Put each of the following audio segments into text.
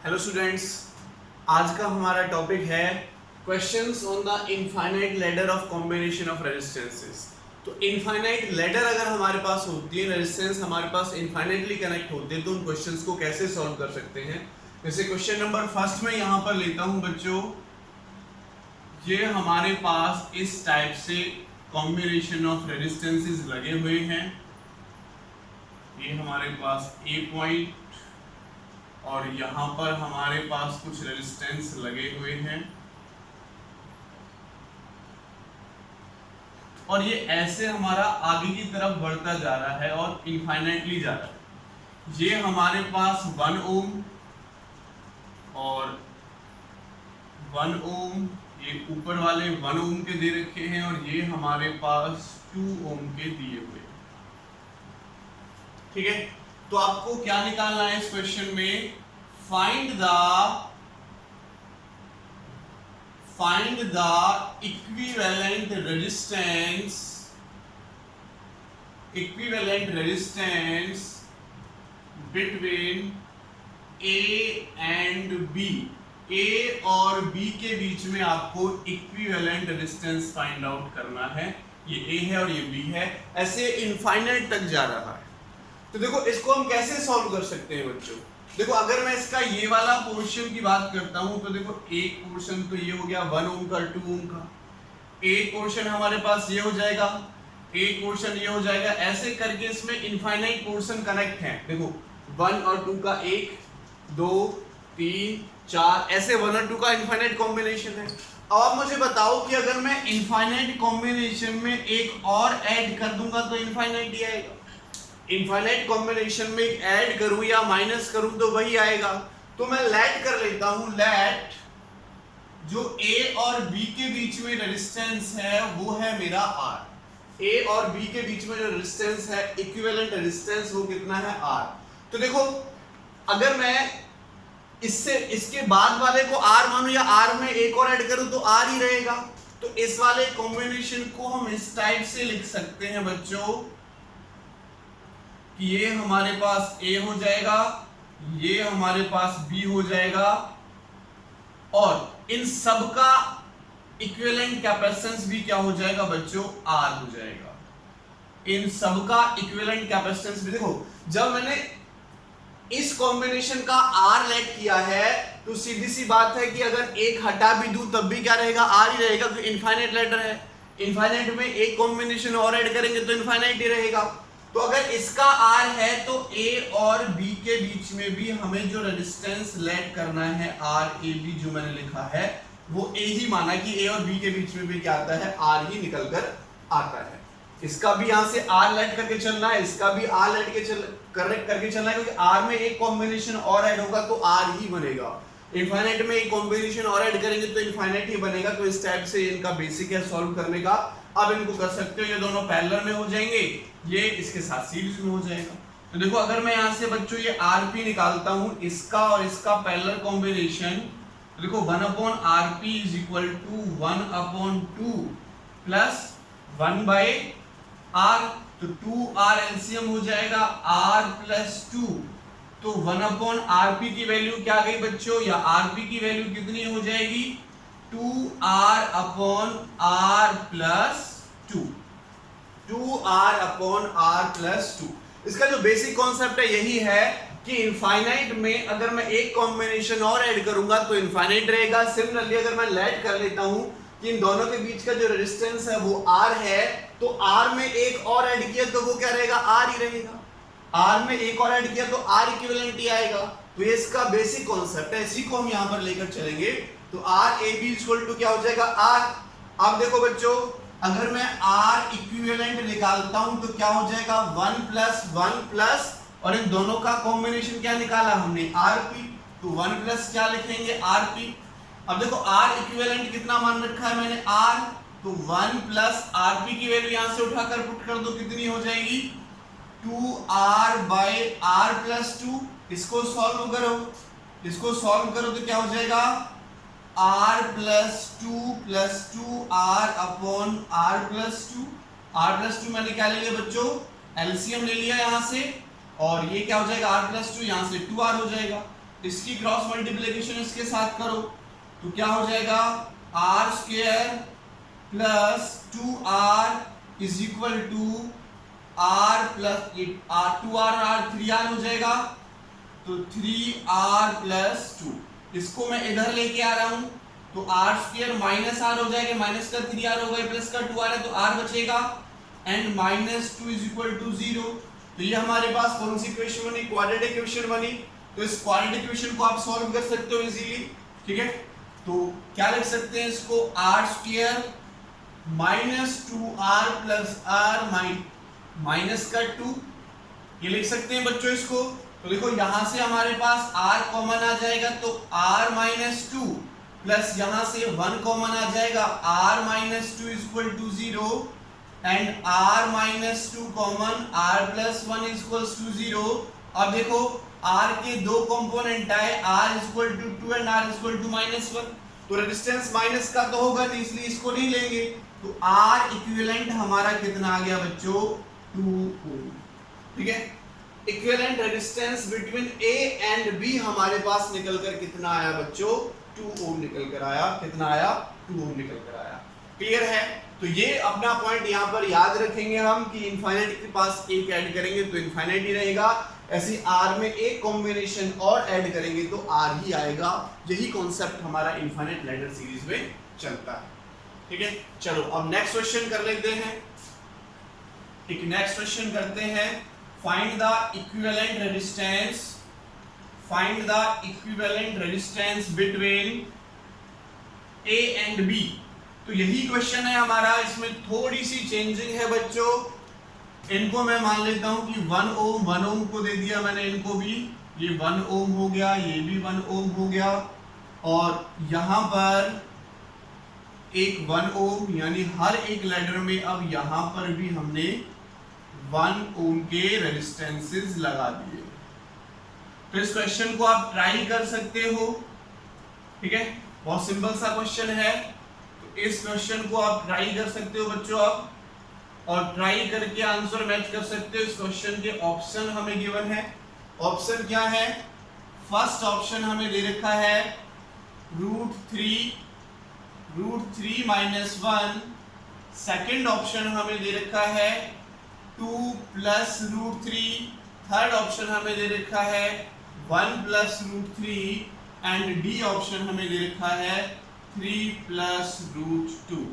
Hello students, आज का हमारा टॉपिक है questions on the infinite ladder of combination of resistances. तो इनफाइनाइट लैडर अगर हमारे पास होती है, रेजिस्टेंस हमारे पास इनफाइनाइटली कनेक्ट होते हैं, तो उन क्वेश्चंस को कैसे सॉल्व कर सकते हैं। जैसे क्वेश्चन नंबर फर्स्ट में यहाँ पर लेता हूँ बच्चों, ये हमारे पास इस टाइप से कॉम्बिनेशन ऑफ रेजिस्टेंसेस लगे हुए हैं। ये हमारे पास ए पॉइंट और यहाँ पर हमारे पास कुछ रेजिस्टेंस लगे हुए हैं और ये ऐसे हमारा आगे की तरफ बढ़ता जा रहा है और इनफाइनाइटली जा रहा है। ये हमारे पास 1 ओम और 1 ओम, ये ऊपर वाले 1 ओम के दे रखे हैं और ये हमारे पास 2 ओम के दिए हुए हैं। ठीक है, तो आपको क्या निकालना है इस क्वेश्चन में, find the equivalent resistance between A and B. A और बी के बीच में आपको इक्विवेलेंट रेजिस्टेंस फाइंड आउट करना है। ये ए है और ये बी है, ऐसे इनफाइनाइट तक जा रहा है। तो देखो इसको हम कैसे सॉल्व कर सकते हैं बच्चों। देखो अगर मैं इसका ये वाला पोर्शन की बात करता हूं तो देखो एक पोर्शन तो ये हो गया 1 ओम का, 2 ओम का, एक पोर्शन हमारे पास ये हो जाएगा, एक पोर्शन ये हो जाएगा। ऐसे करके इसमें इनफाइनाइट पोर्शन कनेक्ट हैं। देखो 1 और 2 का 1 2 3 4 ऐसे 1 और 2 का इनफाइनाइट कॉम्बिनेशन है। अब आप मुझे बताओ कि अगर मैं इनफाइनाइट कॉम्बिनेशन में एक और ऐड कर दूंगा तो इनफाइनाइट ही आएगा। इनफाइनाइट कॉम्बिनेशन में ऐड करूं या माइनस करूं तो वही आएगा। तो मैं लेट कर लेता हूं, लेट जो ए और बी के बीच में रेजिस्टेंस है वो है मेरा आर। ए और बी के बीच में जो रेजिस्टेंस है, इक्विवेलेंट रेजिस्टेंस, वो कितना है आर। तो देखो अगर मैं इसके बाद वाले को आर मानूं या आर में एक और ऐड करूं तो आर ही रहेगा। तो इस वाले कॉम्बिनेशन को हम इस टाइप से लिख सकते हैं बच्चों कि ये हमारे पास A हो जाएगा, ये हमारे पास B हो जाएगा और इन सब का इक्विवेलेंट कैपेसिटेंस भी क्या हो जाएगा बच्चों, R हो जाएगा। इन सब का इक्विवेलेंट कैपेसिटेंस भी, देखो जब मैंने इस कॉम्बिनेशन का R लेट किया है तो सीधी सी बात है कि अगर एक हटा भी दूं तब भी क्या रहेगा, R ही रहेगा, क्योंकि इनफाइनाइट लेटर है। इनफाइनाइट में एक कॉम्बिनेशन और ऐड करेंगे तो इनफाइनाइट ही रहेगा। तो अगर इसका R है तो A और B के बीच में भी हमें जो रेजिस्टेंस लेट करना है RAB जो मैंने लिखा है वो A ही माना कि A और B के बीच में भी क्या आता है, R ही निकल कर आता है। इसका भी यहां से R लेट करके चलना है, इसका भी R लेट करके चलना है, क्योंकि R में एक कॉम्बिनेशन और ऐड होगा तो R ही बनेगा। इनफाइनाइट में एक कॉम्बिनेशन और ऐड करेंगे तो इनफाइनाइट ही बनेगा। तो इस टाइप से इनका बेसिक है सॉल्व करने का। अब इनको कर सकते हो, ये दोनों पैरेलल में हो जाएंगे, ये इसके साथ सीरीज में हो जाएगा। तो देखो अगर मैं यहां से बच्चों ये RP निकालता हूं, इसका और इसका पैरेलल कॉम्बिनेशन, तो देखो 1/RP is equal to 1/2 plus 1/R, तो 2R एलसीएम हो जाएगा R प्लस 2। तो 1/RP की वैल्यू क्या आ गई बच्चों, या RP की वैल्यू कितनी हो जाएगी, 2R/R प्लस 2, 2R/R प्लस 2। इसका जो बेसिक कॉन्सेप्ट है यही है कि इनफाइनाइट में अगर मैं एक कॉम्बिनेशन और ऐड करूंगा तो इनफाइनाइट रहेगा। सिमिलरली अगर मैं लेट कर लेता हूं कि इन दोनों के बीच का जो रेजिस्टेंस है वो R है, तो R में एक और ऐड किया तो वो क्या रहेगा, R ही रहेगा। R में एक और ऐड किया तो R इक्विवेलेंट ही आएगा। तो ये इसका बेसिक कॉन्सेप्ट है, इसी को हम यहां पर लेकर चलेंगे। तो RAB इक्वल टू क्या हो जाएगा, R। अब देखो बच्चों अगर मैं R इक्विवेलेंट निकालता हूं तो क्या हो जाएगा, 1 प्लस 1 प्लस, और इन दोनों का कॉम्बिनेशन क्या निकाला हमने, RP। तो 1 प्लस क्या लिखेंगे, RP। अब देखो R इक्विवेलेंट कितना मान रखा है मैंने, R, तो 1 प्लस RP की वैल्यू यहां से उठाकर पुट कर दो, कितनी हो जाएगी, 2R/R प्लस 2। इसको सॉल्व करो तो क्या हो जाएगा, R plus 2/R plus 2। R plus 2 मैंने क्या ले लिया बच्चों, एलसीएम ले लिया यहां से, और ये क्या हो जाएगा r प्लस 2, यहाँ से 2r हो जाएगा। इसकी क्रॉस मल्टीप्लिकेशन इसके साथ करो तो क्या हो जाएगा, R square plus 2r is equal to r plus 2r 3r हो जाएगा, तो 3r प्लस 2। इसको मैं इधर लेके आ रहा हूं तो r स्क्वायर माइनस r हो जाएगा, माइनस का 3r हो गया, प्लस का 2r है तो r बचेगा, and minus 2 is equal to 0। तो ये हमारे पास कौन सी इक्वेशन बनी, क्वाड्रेटिक इक्वेशन बनी। तो इस क्वाड्रेटिक इक्वेशन को आप सॉल्व कर सकते हो इजीली, ठीक है। तो क्या लिख सकते हैं इसको, R square minus 2r plus r minus का 2, ये लिख सकते हैं बच्चों इसको। तो देखो यहां से हमारे पास r कॉमन आ जाएगा तो r माइनस 2 प्लस यहां से 1 कॉमन आ जाएगा, r minus 2 is equal to 0 and r minus 2 common, r plus 1 is equal to 0। अब देखो r के दो कंपोनेंट आए, r is equal to 2 and r is equal to minus 1, तो रेजिस्टेंस माइनस का तो होगा नहीं, इसलिए इसको नहीं लेंगे। तो r इक्विवेलेंट हमारा कितना आ गया बच्चों, 2 ओम, ठीक है। Equivalent resistance between a and b हमारे पास निकल कर कितना आया बच्चों, 2 ओम निकल कर आया, कितना आया, 2 ओम निकल कर आया। क्लियर है। तो ये अपना पॉइंट यहाँ पर याद रखेंगे हम कि इनफाइनाइट के पास एक ऐड करेंगे तो इनफाइनाइट ही रहेगा, ऐसे r में एक कॉम्बिनेशन और ऐड करेंगे तो r ही आएगा। यही कॉन्सेप्ट हमारा इनफाइनाइट लैडर सीरीज में चलता है, ठीक है। चलो अब नेक्स्ट क्वेश्चन कर लेते हैं। एक नेक्स्ट क्वेश्चन करते हैं, find the equivalent resistance, find the equivalent resistance between a and b। तो यही क्वेश्चन है हमारा, इसमें थोड़ी सी चेंजिंग है बच्चों। इनको मैं मान लेता हूं कि 1 ओम को दे दिया मैंने, इनको भी ये 1 ओम हो गया, ये भी 1 ओम हो गया, और यहां पर एक 1 ओम, यानी हर एक लैडर में अब यहां पर भी हमने 1 ओम के रेजिस्टेंसेस लगा दिए। तो इस क्वेश्चन को आप ट्राई कर सकते हो, ठीक है, बहुत सिंपल सा क्वेश्चन है। तो इस क्वेश्चन को आप ट्राई कर सकते हो बच्चों आप, और ट्राई करके आंसर मैच कर सकते हो। इस क्वेश्चन के ऑप्शन हमें गिवन है। ऑप्शन क्या है, फर्स्ट ऑप्शन हमें दे रखा है √3 माइनस 1, सेकेंड ऑप्शन हमें दे रखा है 2 प्लस √3, थर्ड ऑप्शन हमें दे रखा है 1 प्लस √3, एंड डी ऑप्शन हमें दे रखा है 3 प्लस √2।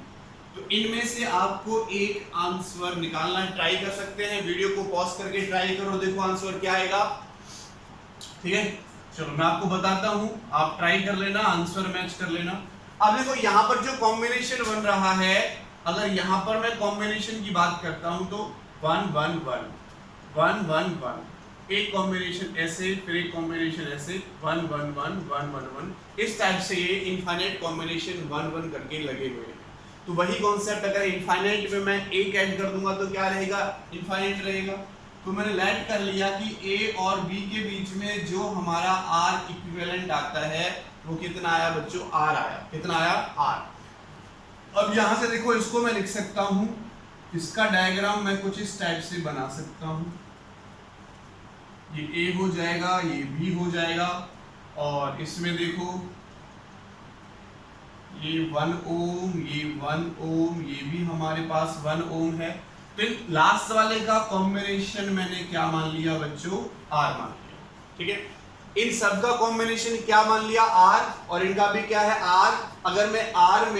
तो इनमें से आपको एक आंसर निकालना है, ट्राई कर सकते हैं, वीडियो को पॉज करके ट्राई करो, देखो आंसर क्या आएगा, ठीक है। चलो मैं आपको बताता हूं, आप ट्राई कर लेना, आंसर मैच कर लेना। अब देखो यहां पर जो कॉम्बिनेशन बन रहा है, अगर यहां पर मैं कॉम्बिनेशन की बात करता हूं तो 1 1 1 1 1 1, एक कॉम्बिनेशन ऐसे, फिर एक कॉम्बिनेशन ऐसे, 1 1 1 1 1 1, इस टाइप से ये इनफाइनाइट कॉम्बिनेशन 1 1 करके लगे हुए हैं। तो वही कॉन्सेप्ट अगर इनफाइनाइट में मैं एक ऐड कर दूंगा तो क्या रहेगा, इनफाइनाइट रहेगा। तो मैंने लेट कर लिया कि a और b के बीच में जो हमारा r इक्विवेलेंट आता है वो कितना आया बच्चों, r आया, कितना आया, r। अब यहां से देखो इसको मैं लिख सकता हूं, इसका डायग्राम मैं कुछ इस टाइप से बना सकता हूं, ये a हो जाएगा, ये b हो जाएगा, और इसमें देखो ये 1 ओम, ये 1 ओम, ये भी हमारे पास 1 ओम है। तो लास्ट वाले का कॉम्बिनेशन मैंने क्या मान लिया बच्चों, R मान लिया, ठीक है। इन सब का कॉम्बिनेशन क्या मान लिया, R, और इनका भी क्या है, R। अगर मैं R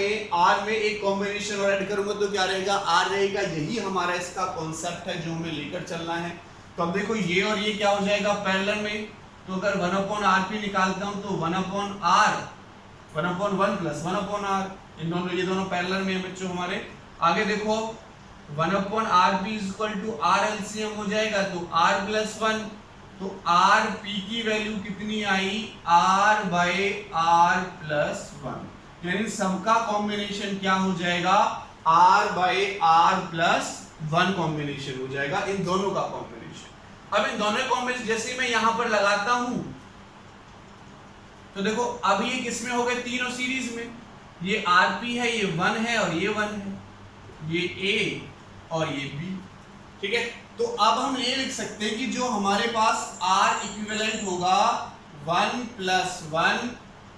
में एक कॉम्बिनेशन और ऐड करूंगा तो क्या रहेगा, R रहेगा। यही हमारा इसका कॉन्सेप्ट है जो हमें लेकर चलना है। तो अब देखो ये और ये क्या हो जाएगा पैरेलल में, तो अगर 1/RP निकालता हूं तो 1/R 1/1 प्लस 1/R, इन दोनों, ये दोनों पैरेलल में है बच्चों हमारे। आगे देखो 1/RP is equal to R LCM हो जाएगा, तो R प्लस 1, तो RP की वैल्यू कितनी आई, R बाय R प्लस 1, यानी सबका कॉम्बिनेशन क्या हो जाएगा, R by R plus 1 combination हो जाएगा, इन दोनों का कॉम्बिनेशन। अब इन दोनों कॉम्बिनेशन जैसे मैं यहां पर लगाता हूं तो देखो अब ये किसमें हो गए, तीनों सीरीज में, ये RP है, ये 1 है और ये 1 है, ये A और ये B, ठीक है। तो अब हम ये लिख सकते हैं कि जो हमारे पास R इक्विवेलेंट होगा 1 प्लस 1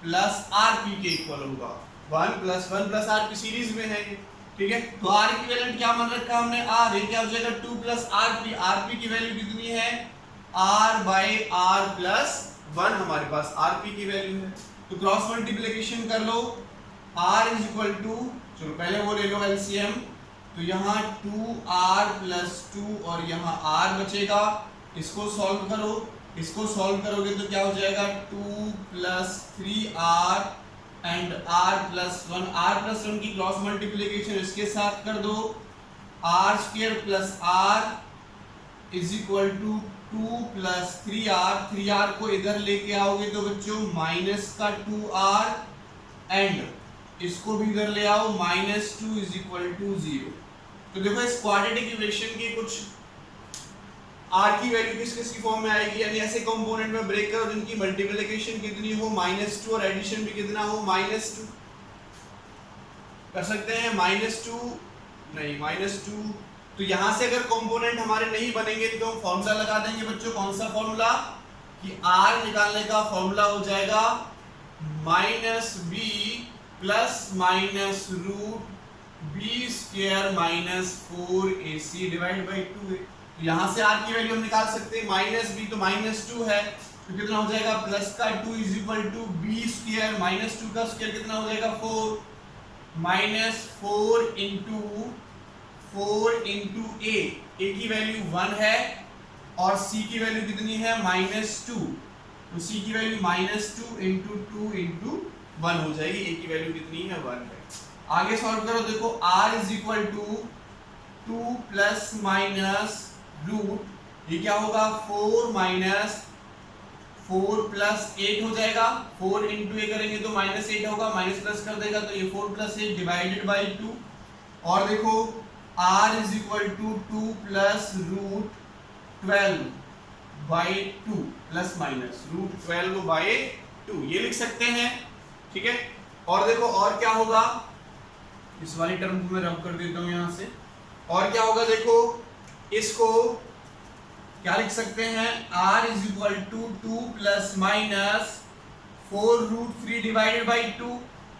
प्लस RP के इक्वल होगा। 1 प्लस 1 प्लस RP सीरीज में है ये, ठीक है। तो R इक्विवेलेंट क्या मान रखा हमने, R, ये क्या हो जाएगा 2 प्लस RP। RP की वैल्यू कितनी है, R बाई R प्लस 1 हमारे पास RP की वैल्यू है। तो क्रॉस मल्टीप्लिकेशन कर लो, R इज इक्वल टू, चलो पहले वो ले लो LCM, तो यहाँ 2R प्लस 2 और यहाँ R बचेगा। इसको सॉल्व करो, इसको सॉल्व करोगे तो क्या हो जाएगा 2 plus 3R and R plus 1। R plus 1 की क्रॉस मल्टीप्लिकेशन इसके साथ कर दो, R square plus R is equal to 2 plus 3R। 3R को इधर लेके आओगे तो बच्चों माइनस का 2R एंड इसको भी इधर ले आओ, माइनस 2 इज इक्वल टू 0। तो देखो इस क्वाड्रेटिक इक्वेशन की कुछ R की वैल्यू किस किस की फॉर्म में आएगी, यानी ऐसे कंपोनेंट में ब्रेक करो जिनकी मल्टीप्लिकेशन कितनी हो -2 और एडिशन भी कितना हो -2। कर सकते हैं -2 नहीं -2। तो यहां से अगर कंपोनेंट हमारे नहीं बनेंगे तो हम फॉर्मूला लगा देंगे बच्चों। कौन सा फॉर्मूला, कि R निकालने का फॉर्मूला हो जाएगा -b plus minus root b square minus 4ac divide by 2। यहाँ से R की वैल्यू हम निकाल सकते हैं, -b तो -2 है, तो कितना हो जाएगा प्लस का 2 is equal to b square, -2 का स्क्वायर कितना हो जाएगा 4, -4 इंटू a की वैल्यू 1 है और c की वैल्यू कितनी है -2, तो c की वैल्यू -2 इंटू 2 इंटू 1 हो जाएगी। a की वैल्यू कितनी है 1 है। आगे सॉल्व करो, देखो R is equal to 2 plus minus root, ये क्या होगा 4 माइनस 4 प्लस 8 हो जाएगा। 4 इंटू ए करेंगे तो -8 होगा, माइनस प्लस कर देगा तो ये 4 प्लस 8 डिवाइडेड बाई 2। और देखो R is equal to 2 plus root 12 by 2 plus minus root 12 by 2, ये लिख सकते हैं, ठीक है। और देखो और क्या होगा, इस वाली टर्म को मैं रब कर देता हूं यहां से। और क्या होगा देखो, इसको क्या लिख सकते हैं, R is equal to 2 plus minus 4 root 3 divided by 2,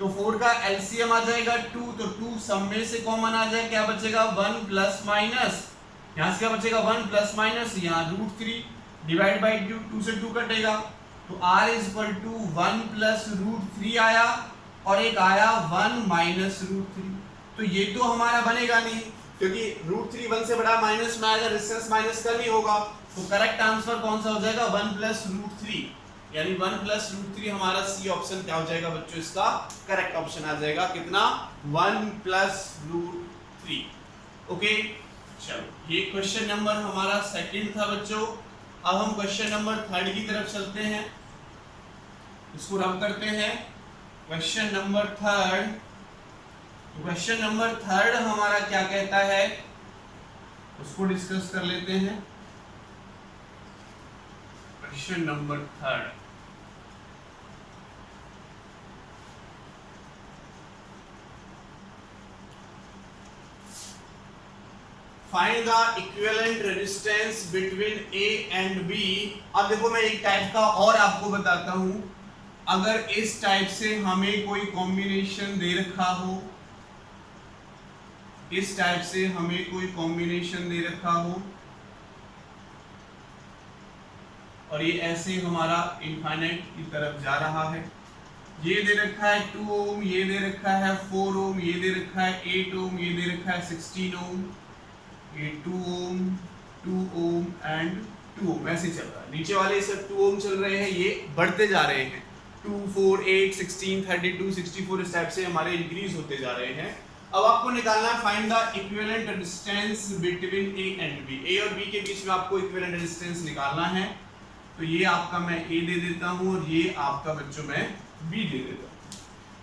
तो 4 का एलसीएम आ जाएगा 2, तो 2 सब में से कॉमन आ जाए, क्या बचेगा 1 प्लस माइनस, यहाँ से क्या बचेगा 1 प्लस माइनस, यहाँ रूट 3 डिवाइड बाई 2, 2 से 2 कटेगा, तो R is equal to 1 plus root 3 आया और एक आया 1 माइनस रूट 3। तो ये तो हमारा बनेगा नहीं, क्योंकि रूट 3 1 से बड़ा माइनस में आएगा, डिस्टेंस माइनस का नहीं होगा। तो करेक्ट आंसर कौन सा हो जाएगा 1 प्लस रूट 3, यानी 1 प्लस रूट 3 हमारा सी ऑप्शन क्या हो जाएगा बच्चों, इसका करेक्ट ऑप्शन आ जाएगा कितना 1 प्लस रूट 3। ओके, चलो ये क्वेश्चन नंबर हमारा सेकंड था बच्चों। अब हम क्वेश्चन नंबर थर्ड की तरफ चलते हैं, इसको रब करते हैं। Question number third, question number third हमारा क्या कहता है उसको डिस्कस कर लेते हैं। Question number third, find the equivalent resistance between A and B। अब देखो मैं एक टाइप का और आपको बताता हूं, अगर इस टाइप से हमें कोई कॉम्बिनेशन दे रखा हो, इस टाइप से हमें कोई कॉम्बिनेशन दे रखा हो और ये ऐसे हमारा इनफाइनाइट की तरफ जा रहा है, ये दे रखा है 2 ओम, ये दे रखा है 4 ओम, ये दे रखा है 8 ओम, ये दे रखा है 16 ओम, ये 2 ओम 2 ओम एंड 2 ओम, ऐसे चल रहा है। नीचे वाले सब 2 ओम चल रहे हैं, ये बढ़ते जा रहे हैं, 2 4 8 16 32 64 इस टाइप से हमारे इंक्रीज होते जा रहे हैं। अब आपको निकालना है find the equivalent resistance between A and B। A और B के बीच में आपको इक्विवेलेंट रेजिस्टेंस निकालना है। तो ये आपका मैं A दे देता हूँ और ये आपका बच्चों मैं B दे देता हूँ।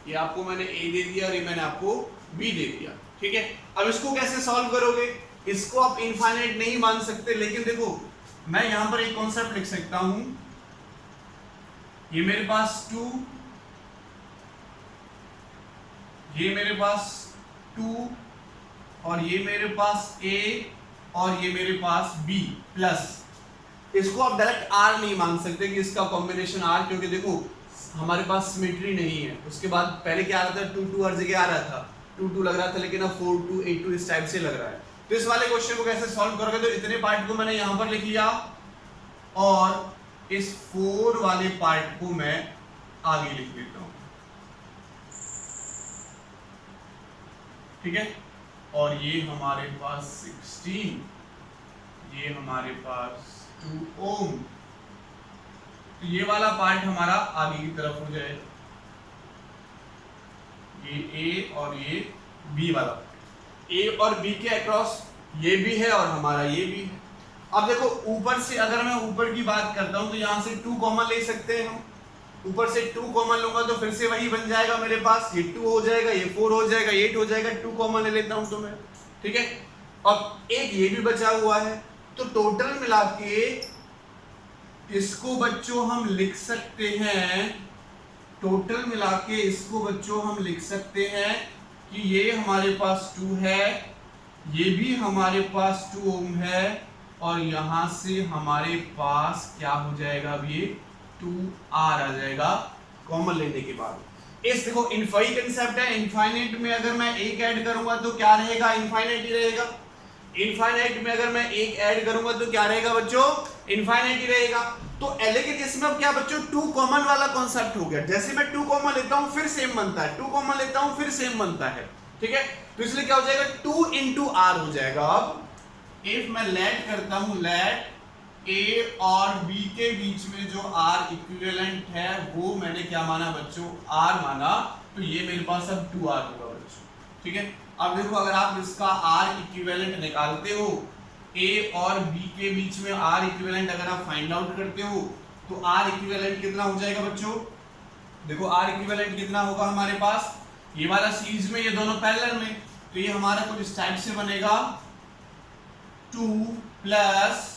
ये आपको मैंने A दे दिया और ये मैंने आपको B दे दिया, ठीक है। अब इसको कैसे सॉल्व करोगे, इसको आप इनफाइनाइट नहीं मान सकते, लेकिन देखो मैं यहाँ पर एक कॉन्सेप्ट लिख सकता हूँ, ये मेरे पास 2, ये मेरे पास 2 और ये मेरे पास A और ये मेरे पास B प्लस, इसको आप डायरेक्ट आर नहीं मान सकते कि इसका कॉम्बिनेशन आर, क्योंकि देखो हमारे पास सिमेट्री नहीं है। उसके बाद पहले क्या आ रहा था, 2 2 हर जगह आ रहा था, 2 2 लग रहा था, लेकिन अब 4 2 8 2 इस टाइप से लग रहा है। तो इस वाले क्वेश्चन को कैसे सॉल्व करोगे, तो इतने पार्ट को मैंने यहां पर लिख लिया और इस 4 वाले पार्ट को मैं आगे लिख देता हूं, ठीक है। और ये हमारे पास 16, ये हमारे पास 2 ओम, तो ये वाला पार्ट हमारा आगे की तरफ हो जाएगा, ये ए और ये बी वाला, ए और बी के अक्रॉस ये भी है और हमारा ये भी है। अब देखो ऊपर से अगर मैं ऊपर की बात करता हूं तो यहां से 2 कॉमन ले सकते हैं हम, ऊपर से 2 कॉमन लूंगा तो फिर से वही बन जाएगा मेरे पास, ये 2 हो जाएगा, ये 4 हो जाएगा, 8 हो जाएगा, 2 कॉमन ले लेता हूं तो मैं, ठीक है। अब एक ये भी बचा हुआ है, तो टोटल मिला के इसको बच्चों हम लिख सकते हैं, टोटल मिला के इसको बच्चों हम लिख सकते हैं कि ये हमारे पास 2 है, ये भी हमारे पास 2 ओम है, और यहां से हमारे पास क्या हो जाएगा, अब ये 2R आ जाएगा कॉमन लेने के बाद। इस देखो इनफाइनाइट कंसेप्ट है, इनफाइनाइट में अगर मैं एक ऐड करूंगा तो क्या रहेगा, इनफाइनाइट ही रहेगा। इनफाइनाइट में अगर मैं एक ऐड करूंगा तो क्या रहेगा बच्चों, इनफाइनाइट ही रहेगा। तो लेकिन इसमें अब क्या बच्चों, 2 कॉमन वाला कॉन्सेप्ट हो गया, जैसे मैं 2 कॉमन लेता हूं फिर सेम बनता है, 2 कॉमन लेता हूं फिर सेम बनता है, ठीक है। तो इसलिए क्या हो जाएगा, 2 into R हो जाएगा। अब इफ मैं लेट करता हूं, लेट A और B के बीच में जो R इक्विवेलेंट है वो मैंने क्या माना बच्चों, R माना, तो ये मेरे पास अब 2R होगा बच्चों, ठीक है। अब देखो अगर आप इसका R इक्विवेलेंट निकालते हो, A और B के बीच में R इक्विवेलेंट अगर आप फाइंड आउट करते हो तो R इक्विवेलेंट कितना हो जाएगा बच्चों, देखो R इक्विवेलेंट कितना होगा हमारे पास, ये वाला सीरीज में ये दोनों पैरेलल में, तो ये हमारा कुछ इस टाइप से बनेगा 2 प्लस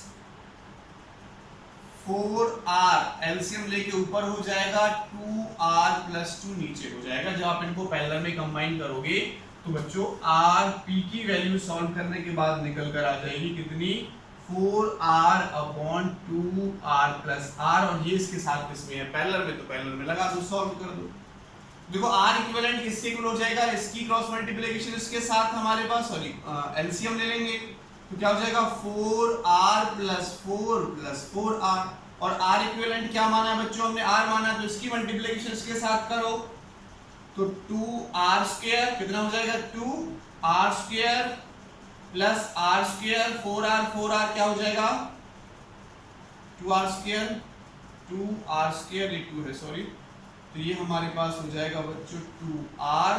4R, एलसीएम लेके ऊपर हो जाएगा 2R प्लस 2 नीचे हो जाएगा। जब आप इनको पैरेलल में कंबाइन करोगे तो बच्चों R P की वैल्यू सॉल्व करने के बाद निकल कर आ जाएगी कितनी, 4R upon 2R plus R, और ये इसके साथ इसमें है पैरेलल में, तो पैरेलल में लगा दो, सॉल्व कर दो। देखो R इक्विवेलेंट किससे इक्वल हो जाएगा, इसकी क्रॉस मल्टीप्लिकेशन इसके साथ हमारे पास, सॉरी एलसीएम ले लेंगे तो क्या हो जाएगा 4R प्लस 4 प्लस 4R, और R इक्विवेलेंट क्या माना है बच्चों, हमने R माना, तो इसकी मल्टीप्लिकेशन इसके साथ करो तो 2R स्क्वायर कितना हो जाएगा, 2R square plus R square, 4R क्या हो जाएगा 2R स्क्वायर, 2R स्क्वायर, ये 2 है सॉरी, तो ये हमारे पास हो जाएगा बच्चों 2R,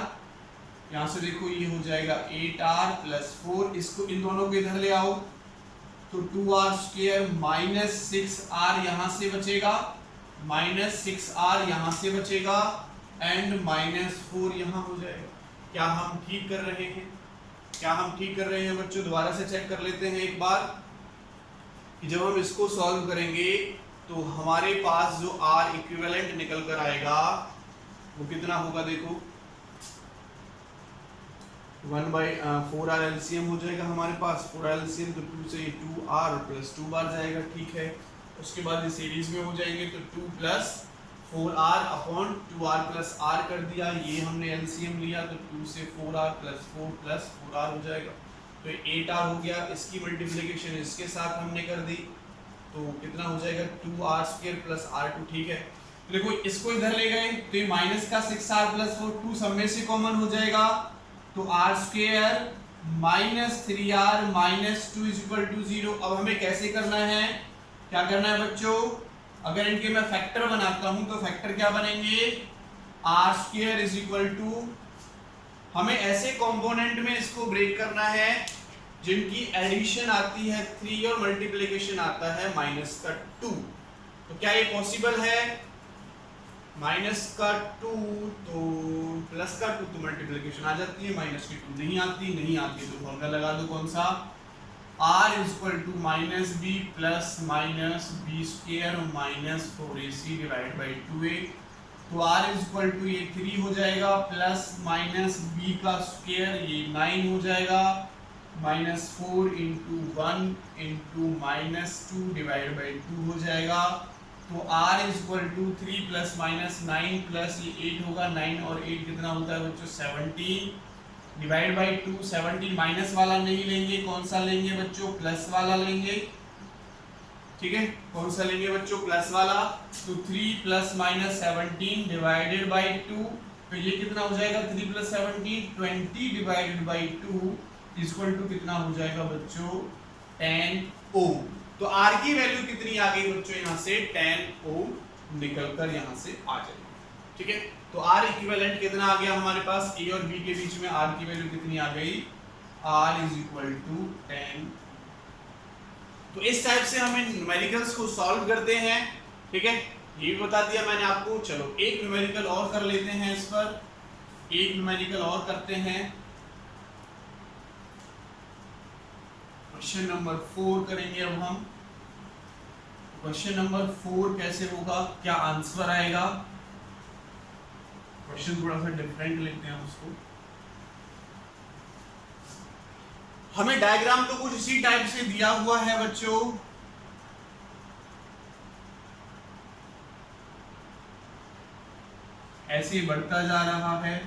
यहाँ से देखो ये हो जाएगा 8R प्लस 4, इसको इन दोनों को इधर ले आओ तो 2R स्क्वायर माइनस 6R यहाँ से बचेगा, माइनस 6R यहाँ से बचेगा, एंड माइनस 4 यहाँ हो जाएगा। क्या हम ठीक कर रहे हैं, क्या हम ठीक कर रहे हैं बच्चों, दोबारा से चेक कर लेते हैं एक बार कि जब हम इसको सॉल्व करेंगे तो हमारे पास जो R इक्विवेलेंट निकल कर आएगा वो कितना होगा, देखो 1/4R एलसीएम हो जाएगा हमारे पास, 4R एलसीएम तो 2 से 2R प्लस 2 बार जाएगा, ठीक है। उसके बाद ये सीरीज में हो जाएंगे तो 2 plus 4R upon 2R plus R कर दिया, ये हमने एलसीएम लिया तो 2 से 4R प्लस 4 प्लस 4R हो जाएगा, तो 8R हो गया, इसकी मल्टीप्लिकेशन इसके साथ हमने कर दी तो कितना हो जाएगा 2R स्क्वायर प्लस R2, ठीक है। तो देखो इसको इधर ले गए तो ये माइनस का 6R प्लस 4, 2 सब में से कॉमन हो जाएगा, तो R square minus 3R minus 2 is equal to 0। अब हमें कैसे करना है, क्या करना है बच्चों, अगर इनके मैं फैक्टर बनाता हूं तो फैक्टर क्या बनेंगे, R square is equal to, हमें ऐसे कंपोनेंट में इसको ब्रेक करना है जिनकी एडिशन आती है 3 और मल्टीप्लिकेशन आता है माइनस का 2, तो क्या ये पॉसिबल है, माइनस का 2 तो प्लस का 2 तो मल्टीप्लिकेशन आ जाती है, माइनस की 2 नहीं आती तो फॉर्मूला लगा दो कौन सा, R is equal to minus B plus minus B square minus 4AC divide by 2A, तो R इज इक्वल टू ये 3 हो जाएगा प्लस माइनस बी का स्क्वायर ये 9 हो जाएगा -4 इंटू 1 इंटू -2 डिवाइड बाई 2 हो जाएगा। तो r is equal to 3 plus minus 9 plus ये 8 होगा। 9 और 8 कितना होता है बच्चों 17 डिवाइड बाई 2। 17 माइनस वाला नहीं लेंगे, कौन सा लेंगे बच्चों प्लस वाला लेंगे। ठीक है, कौन सा लेंगे बच्चों प्लस वाला। तो 3 प्लस माइनस 17 डिवाइडेड बाई 2, तो ये कितना हो जाएगा 3 plus 17 20 divided by 2 equal to कितना हो जाएगा बच्चों 10 ओम। तो R की वैल्यू कितनी आ गई बच्चों यहाँ से 10 ओम निकलकर यहाँ से आ जाएगी। ठीक है, तो R इक्विवेलेंट कितना आ गया हमारे पास, A और B के बीच में R की वैल्यू कितनी आ गई, R इज इक्वल टू 10। तो इस टाइप से हमें न्यूमेरिकल्स को सॉल्व करते हैं। ठीक है, ये भी बता दिया मैंने आपको। चलो एक न्यूमेरिकल और कर लेते हैं, इस पर एक न्यूमेरिकल और करते हैं। क्वेश्चन नंबर 4 करेंगे अब हम। क्वेश्चन नंबर 4 कैसे होगा, क्या आंसर आएगा। क्वेश्चन थोड़ा सा डिफरेंट लेते हैं उसको। हमें डायग्राम तो कुछ इसी टाइप से दिया हुआ है बच्चों। ऐसे बढ़ता जा रहा है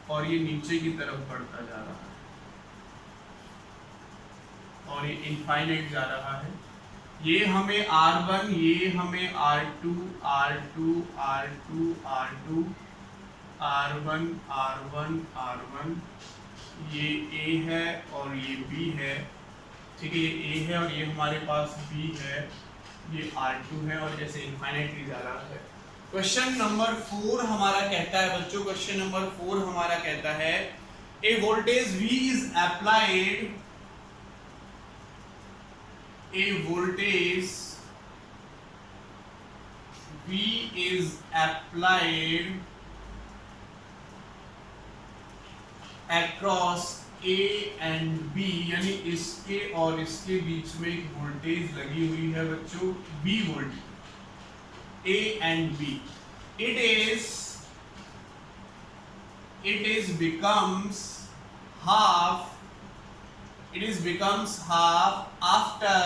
और ये नीचे की तरफ बढ़ता जा रहा है और ये इनफाइनाइट जा रहा है। ये हमें R1, ये हमें R2, R2, R2, R2, R1, R1, R1, ये A है और ये B है। ठीक है, ये A है और ये हमारे पास B है, ये R2 है और जैसे इनफाइनाइटली जा रहा है। क्वेश्चन नंबर 4 हमारा कहता है बच्चों, क्वेश्चन नंबर 4 हमारा कहता है a voltage V is applied, a voltage V is applied across A and B, यानी इसके और इसके बीच में एक वोल्टेज लगी हुई है बच्चों, B voltage A and B. It becomes half after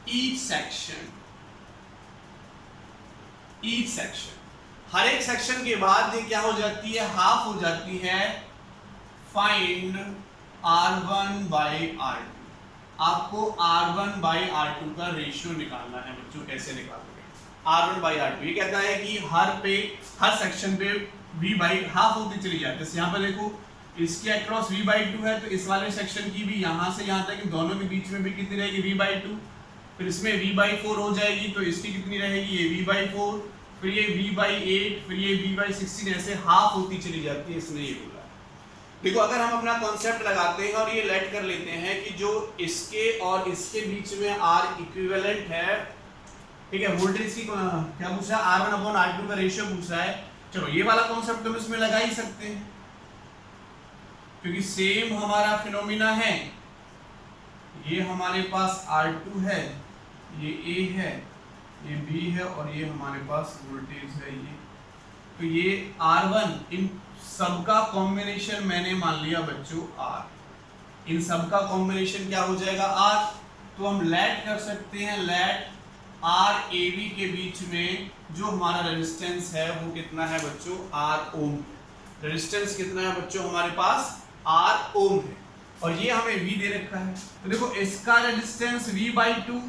each section. हर एक सेक्शन के बाद ये क्या हो जाती है, हाफ हो जाती है। Find R1 by R2। आपको R1 बाई R2 का रेशियो निकालना है बच्चों। कैसे निकालोगे R1 बाई R2, ये कहता है कि हर सेक्शन पे V बाई हाफ होती चली जाती है। यहाँ पर देखो इसके अक्रॉस V बाई 2 है, तो इस वाले सेक्शन की भी यहाँ से यहाँ तक दोनों के बीच में भी कितनी रहेगी V बाई 2। फिर इसमें V बाई 4 हो जाएगी, तो इसकी कितनी रहेगी, ये V बाई 4, फिर ये V बाई 8, फिर ये V बाई 16, ऐसे हाफ होती चली जाती है। इसने ये बोला। देखो अगर हम अपना कॉन्सेप्ट लगाते हैं और ये लेट कर लेते हैं कि जो इसके और इसके बीच में R इक्विवेलेंट है। ठीक है, वोल्टेज की क्या पूछा है, R1 अपॉन R2 का रेशियो पूछा है। चलो ये वाला कॉन्सेप्ट हम इसमें लगा ही सकते हैं क्योंकि सेम हमारा फिनोमिना है। ये हमारे पास R2 है, ये A है, ये B है और ये हमारे पास वोल्टेज है ये। तो ये R1, इन सबका कॉम्बिनेशन मैंने मान लिया बच्चों R। इन सबका कॉम्बिनेशन क्या हो जाएगा R। तो हम लेट कर सकते हैं, लेट R AB के बीच में जो हमारा रेजिस्टेंस है वो कितना है बच्चों, R ओम। रेजिस्टेंस कितना है बच्चों हमारे पास, R ओम है और ये हमें V दे रखा है। तो देखो इसका रेजिस्टेंस V बाई 2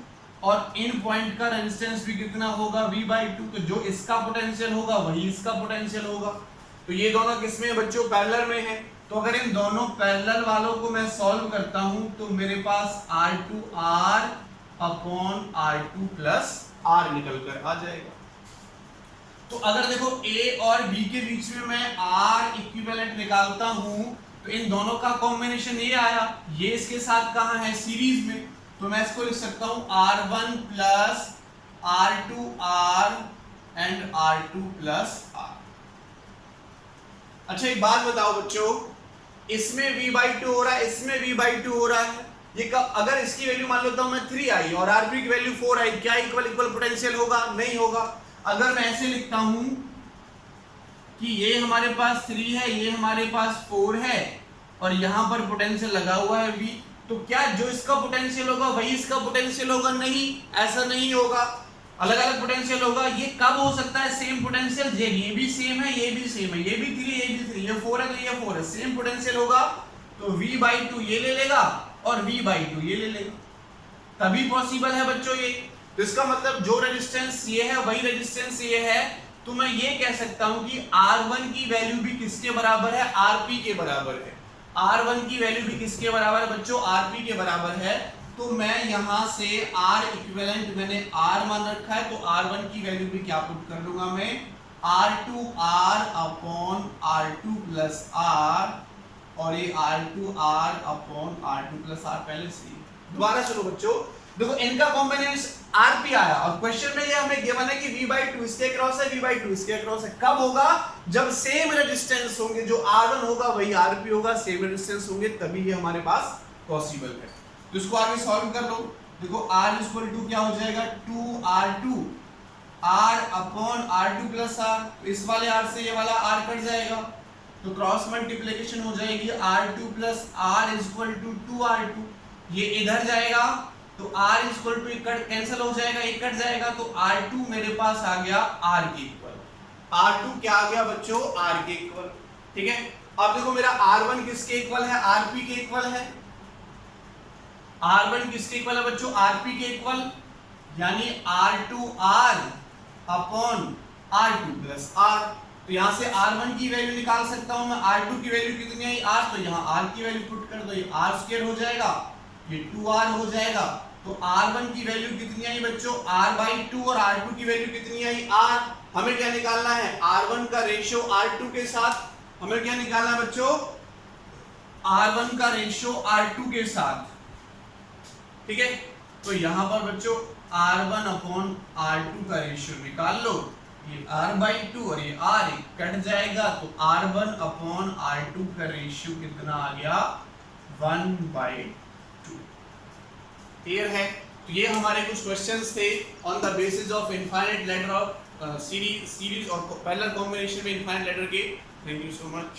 और इन पॉइंट का रेजिस्टेंस भी कितना होगा, V बाई 2। तो जो इसका पोटेंशियल होगा वही इसका पोटेंशियल होगा। तो ये दोनों किस में बच्चों, पैरेलल में है। तो अगर इन दोनों पैरेलल वालों को मैं सॉल्व करता हूं तो मेरे पास R2R upon R2 plus R निकल कर आ जाएगा। तो अगर देखो A और B के बीच में मैं R इक्विवेलेंट निकालता हूं तो इन दोनों का कॉम्बिनेशन ये आया, ये इसके साथ कहाँ है, सीरीज में। तो मैं इसको लिख सकता हूं R1 plus R2R and R2 plus R। अच्छा एक बात बताओ बच्चों, इसमें V बाई 2 हो रहा है, इसमें V बाई 2 हो रहा है। ये कब, अगर इसकी वैल्यू मान लेता हूं मैं 3 आई और R2 की वैल्यू 4 आई, क्या इक्वल पोटेंशियल होगा, नहीं होगा। अगर मैं ऐसे लिखता हूं कि ये हमारे पास 3 है, ये हमारे पास 4 है, और यहाँ पर पोटेंशियल लगा हुआ है V, तो क्या जो इसका पोटेंशियल होगा वही इसका पोटेंशियल होगा? नहीं, ऐसा नहीं होगा, अलग अलग पोटेंशियल होगा। ये कब हो सकता है सेम पोटेंशियल? ये भी सेम है, ये भी सेम है, ये भी 3, ये भी 3, ये 4 है तो ये 4 है, सेम पोटेंशियल होगा तो V/2 ये ले लेगा और V/2 ये ले लेगा, तभी पॉसिबल है बच्चों ये। तो इसका मतलब जो रेजिस्टेंस ये है वही रेजिस्टेंस ये है, तो मैं ये कह सकता हूं कि R1 की वैल्यू भी किसके बराबर है? Rp के बराबर है। R1 की वैल्यू भी किसके बराबर है बच्चों? Rp के बराबर है। तो मैं यहां से R इक्विवेलेंट मैंने R मान रखा है, तो R1 की वैल्यू भी क्या पुट कर दूंगा मैं? R2R upon R2 plus R, और ये R2R upon R2 plus R पहले से। दोबारा सुनो बच्चों, देखो इनका कॉम्बिनेशन Rp आया और क्वेश्चन में ये हमें गिवन है कि V/2 इसके क्रॉस है, V/2 इसके क्रॉस है। कब होगा? जब सेम रेजिस्टेंस होंगे, जो R1 होगा वही Rp होगा, सेम रेजिस्टेंस होंगे, तभी ये हमारे पास पॉसिबल है। तो इसको आगे सॉल्व कर लो। देखो R इक्वल टू क्या हो जाएगा? 2R2 R upon R2 plus R, इस वाले R से ये वाला R कट जाएगा तो क्रॉस मल्टीप्लिकेशन हो जाएगी R2 plus R equal to 2R2, ये इधर जाएगा तो R इक्वल टू इकट कैंसिल हो जाएगा, एक कट जाएगा तो R2 मेरे पास आ गया R के इक्वल। R2 क्या आ गया बच्चों? R के इक्वल। ठीक है, अब देखो मेरा R1 किसके इक्वल है? Rp के इक्वल है। R1 किसके इक्वल है बच्चों? Rp के इक्वल, यानी R2R upon R2 plus R। तो यहां से R1 की वैल्यू निकाल सकता हूं मैं, R2 की वैल्यू कितनी आई? R, तो यहां R की वैल्यू पुट कर दो, ये R स्क्वायर हो जाएगा, ये 2R हो जाएगा। तो R1 की वैल्यू कितनी आई बच्चों? R/2, और R2 की वैल्यू कितनी आई? R। हमें क्या निकालना है? R1 का रेशियो R2 के साथ। हमें क्या निकालना है बच्चों? R1 का रेशियो R2 के साथ। ठीक है, तो यहां पर बच्चों R1 अपॉन R2 का रेशियो निकाल लो, ये R/2 और ये R कट जाएगा तो R1 अपॉन R2 का रेशियो कितना आ गया? 1/2। क्लियर है? तो ये हमारे कुछ क्वेश्चंस थे on the basis of infinite ladder of series और पैरेलल कॉम्बिनेशन में इनफाइनाइट लेटर के। Thank you so much.